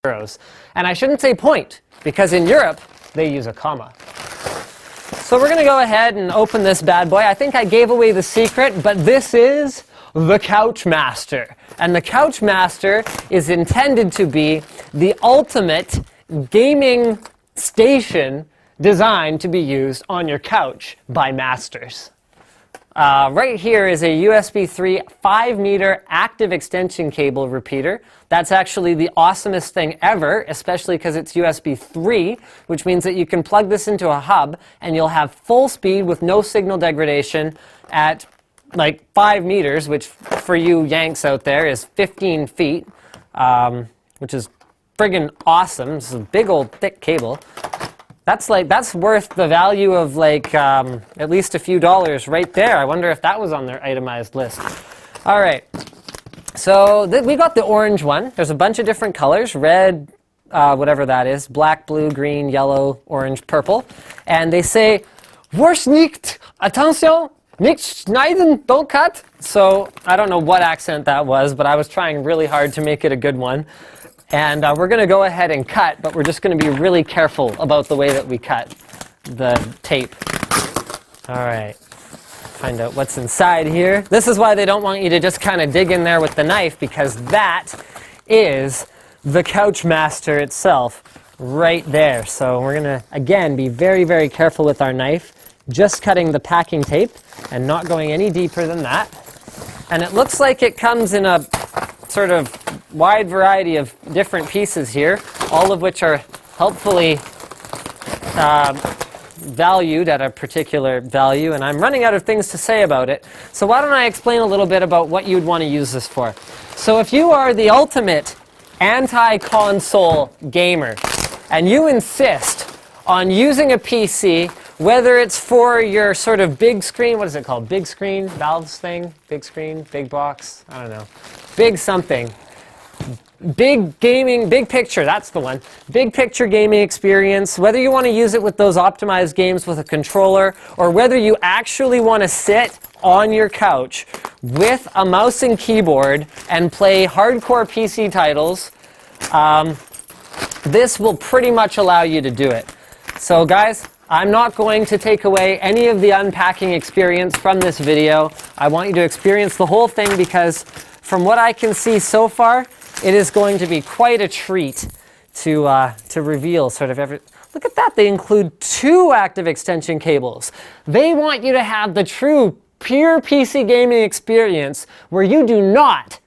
zeros. And I shouldn't say point, because in Europe, they use a comma. So we're going to go ahead and open this bad boy. I think I gave away the secret, but this is the COUCHMASTER. And the COUCHMASTER is intended to be the ultimate gaming station designed to be used on your couch by masters. Right here is a USB 3 5-meter active extension cable repeater. That's actually the awesomest thing ever, especially because it's USB 3, which means that you can plug this into a hub and you'll have full speed with no signal degradation at like 5 meters, which for you Yanks out there is 15 feet, which is friggin' awesome. This is a big old thick cable. That's worth the value of like at least a few dollars right there. I wonder if that was on their itemized list. All right, so we got the orange one. There's a bunch of different colors, red, whatever that is, black, blue, green, yellow, orange, purple. And they say, "Wurst nicht, attention, nicht schneiden, don't cut." So I don't know what accent that was, but I was trying really hard to make it a good one. And we're going to go ahead and cut, but we're just going to be really careful about the way that we cut the tape. All right, find out what's inside here. This is why they don't want you to just kind of dig in there with the knife, because that is the COUCHMASTER itself right there. So we're going to, again, be very, very careful with our knife, just cutting the packing tape and not going any deeper than that. And it looks like it comes in a sort of wide variety of different pieces here, all of which are helpfully valued at a particular value, and I'm running out of things to say about it. So why don't I explain a little bit about what you'd want to use this for. So if you are the ultimate anti-console gamer, and you insist on using a PC, whether it's for your sort of big screen, what is it called? Big screen, Valve's thing? Big screen, big box? I don't know. Big something. Big gaming, big picture, that's the one. Big picture gaming experience, whether you want to use it with those optimized games with a controller, or whether you actually want to sit on your couch with a mouse and keyboard and play hardcore PC titles, this will pretty much allow you to do it. So guys, I'm not going to take away any of the unpacking experience from this video. I want you to experience the whole thing because from what I can see so far, it is going to be quite a treat to reveal sort of every... Look at that, they include 2 active extension cables. They want you to have the true, pure PC gaming experience where you do not,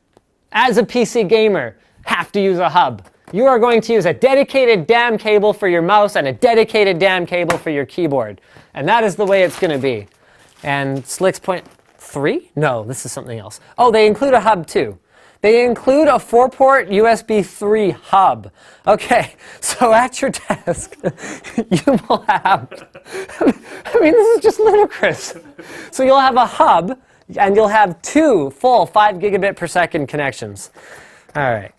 as a PC gamer, have to use a hub. You are going to use a dedicated damn cable for your mouse and a dedicated damn cable for your keyboard. And that is the way it's going to be. And Slicks Point 3? No, this is something else. Oh, they include a hub too. They include a 4-port USB 3 hub. Okay, so at your desk, you will have, I mean, this is just ludicrous. So you'll have a hub, and you'll have 2 full 5 gigabit per second connections. All right.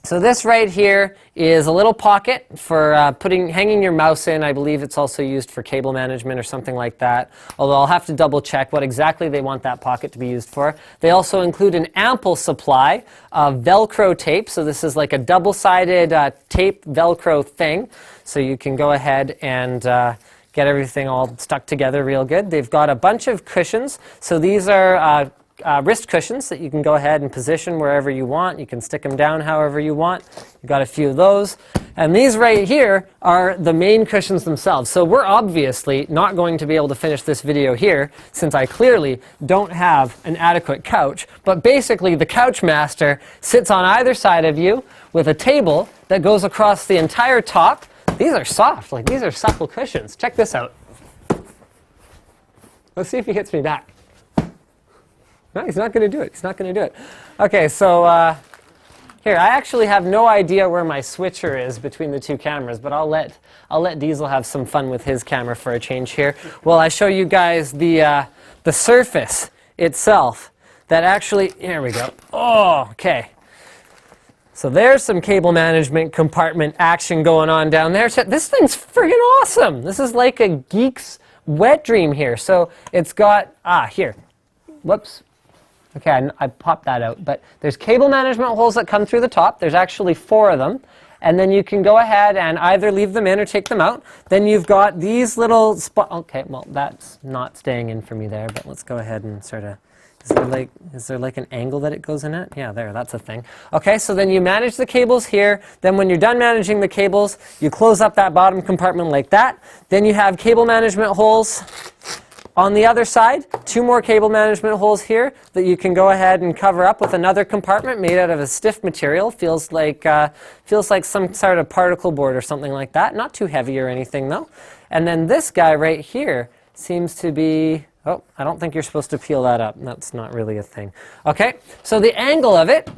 So this right here is a little pocket for hanging your mouse in. I believe it's also used for cable management or something like that, although I'll have to double check what exactly they want that pocket to be used for. They also include an ample supply of Velcro tape. So this is like a double-sided tape Velcro thing. So you can go ahead and get everything all stuck together real good. They've got a bunch of cushions. So these are wrist cushions that you can go ahead and position wherever you want. You can stick them down however you want. You've got a few of those. And these right here are the main cushions themselves. So we're obviously not going to be able to finish this video here since I clearly don't have an adequate couch. But basically the COUCHMASTER sits on either side of you with a table that goes across the entire top. These are soft, like these are supple cushions. Check this out. Let's see if he hits me back. No, he's not going to do it. He's not going to do it. Okay, so here, I actually have no idea where my switcher is between the 2 cameras, but I'll let Diesel have some fun with his camera for a change here. Well, I show you guys the surface itself that actually, here we go. Oh, okay. So there's some cable management compartment action going on down there. This thing's friggin' awesome. This is like a geek's wet dream here. So it's got, here, whoops. Okay, I popped that out, but there's cable management holes that come through the top. There's actually 4 of them. And then you can go ahead and either leave them in or take them out. Then you've got these little okay, well, that's not staying in for me there, but let's go ahead and sort of, is there like an angle that it goes in at? Yeah, there, that's a thing. Okay, so then you manage the cables here. Then when you're done managing the cables, you close up that bottom compartment like that. Then you have cable management holes on the other side, 2 more cable management holes here that you can go ahead and cover up with another compartment made out of a stiff material. Feels like some sort of particle board or something like that. Not too heavy or anything though. And then this guy right here seems to be, oh, I don't think you're supposed to peel that up. That's not really a thing. Okay, so the angle of it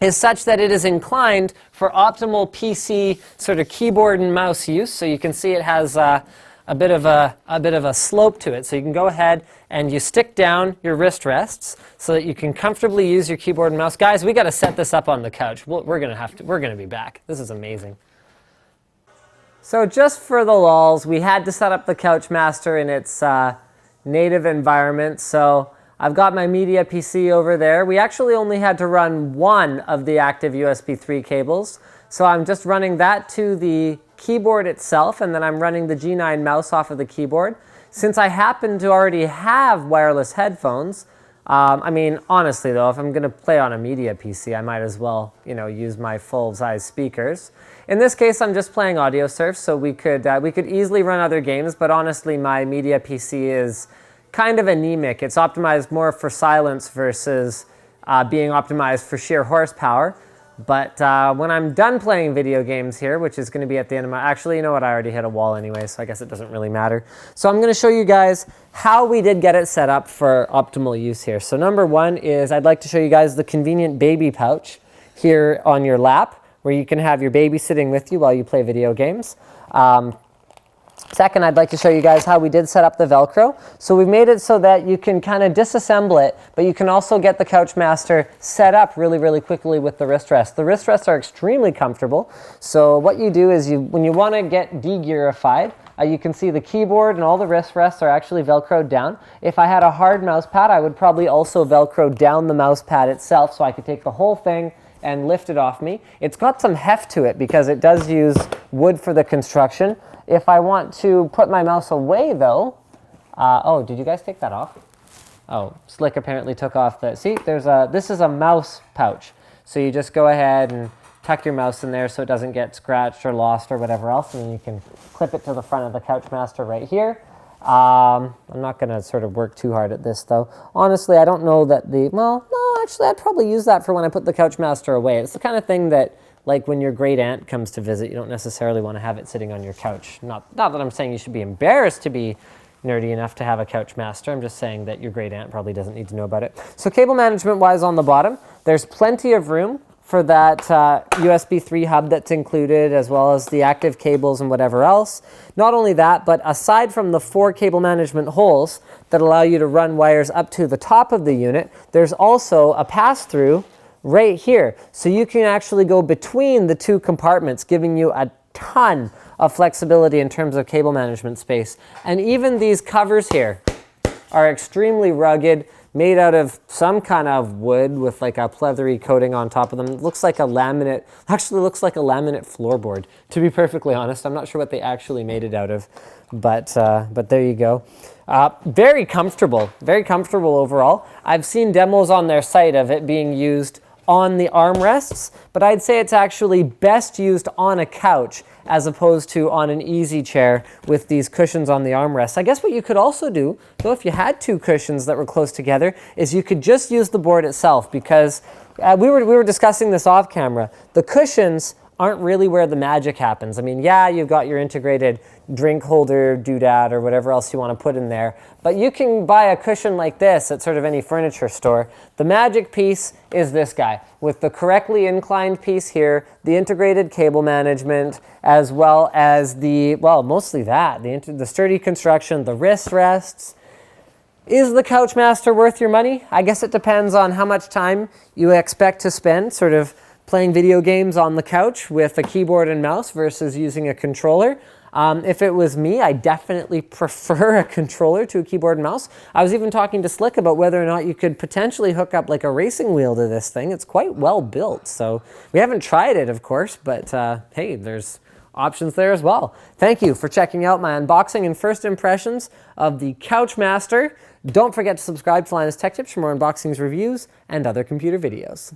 is such that it is inclined for optimal PC sort of keyboard and mouse use. So you can see it has a bit of a slope to it. So you can go ahead and you stick down your wrist rests so that you can comfortably use your keyboard and mouse. Guys, we got to set this up on the couch. We're gonna be back. This is amazing. So just for the lulz, we had to set up the COUCHMASTER in its native environment. So I've got my media PC over there. We actually only had to run 1 of the active USB 3 cables. So I'm just running that to the keyboard itself, and then I'm running the G9 mouse off of the keyboard. Since I happen to already have wireless headphones, I mean, honestly though, if I'm going to play on a media PC, I might as well, you know, use my full-size speakers. In this case, I'm just playing AudioSurf, so we could easily run other games, but honestly, my media PC is kind of anemic. It's optimized more for silence versus being optimized for sheer horsepower. But when I'm done playing video games here, which is going to be at the end of my... Actually, you know what? I already hit a wall anyway, so I guess it doesn't really matter. So I'm going to show you guys how we did get it set up for optimal use here. So number 1 is I'd like to show you guys the convenient baby pouch here on your lap, where you can have your baby sitting with you while you play video games. Second, I'd like to show you guys how we did set up the Velcro. So we've made it so that you can kind of disassemble it, but you can also get the COUCHMASTER set up really, really quickly with the wrist rests. The wrist rests are extremely comfortable. So what you do is when you want to get de-gearified, you can see the keyboard and all the wrist rests are actually Velcroed down. If I had a hard mouse pad, I would probably also Velcro down the mouse pad itself so I could take the whole thing and lift it off me. It's got some heft to it because it does use wood for the construction. If I want to put my mouse away though, oh, did you guys take that off? Oh, Slick apparently took off the, see, this is a mouse pouch. So you just go ahead and tuck your mouse in there so it doesn't get scratched or lost or whatever else, and then you can clip it to the front of the COUCHMASTER right here. I'm not going to sort of work too hard at this though. Honestly, I don't know that well, no, actually I'd probably use that for when I put the COUCHMASTER away. It's the kind of thing that, like when your great aunt comes to visit, you don't necessarily want to have it sitting on your couch. Not that I'm saying you should be embarrassed to be nerdy enough to have a COUCHMASTER. I'm just saying that your great aunt probably doesn't need to know about it. So cable management wise on the bottom, there's plenty of room for that USB 3 hub that's included, as well as the active cables and whatever else. Not only that, but aside from the 4 cable management holes that allow you to run wires up to the top of the unit, there's also a pass-through right here. So you can actually go between the 2 compartments, giving you a ton of flexibility in terms of cable management space. And even these covers here are extremely rugged, made out of some kind of wood with like a pleathery coating on top of them. It looks like a laminate, actually looks like a laminate floorboard, to be perfectly honest. I'm not sure what they actually made it out of, but there you go. Very comfortable overall. I've seen demos on their site of it being used on the armrests, but I'd say it's actually best used on a couch as opposed to on an easy chair with these cushions on the armrests. I guess what you could also do, though, if you had 2 cushions that were close together, is you could just use the board itself, because we were discussing this off camera. The cushions aren't really where the magic happens. I mean, yeah, you've got your integrated drink holder doodad or whatever else you want to put in there, but you can buy a cushion like this at sort of any furniture store. The magic piece is this guy with the correctly inclined piece here, the integrated cable management, as well as the, well, mostly that, the sturdy construction, the wrist rests. Is the COUCHMASTER worth your money? I guess it depends on how much time you expect to spend sort of playing video games on the couch with a keyboard and mouse versus using a controller. If it was me, I definitely prefer a controller to a keyboard and mouse. I was even talking to Slick about whether or not you could potentially hook up like a racing wheel to this thing. It's quite well built, so we haven't tried it, of course, but hey, there's options there as well. Thank you for checking out my unboxing and first impressions of the COUCHMASTER. Don't forget to subscribe to Linus Tech Tips for more unboxings, reviews, and other computer videos.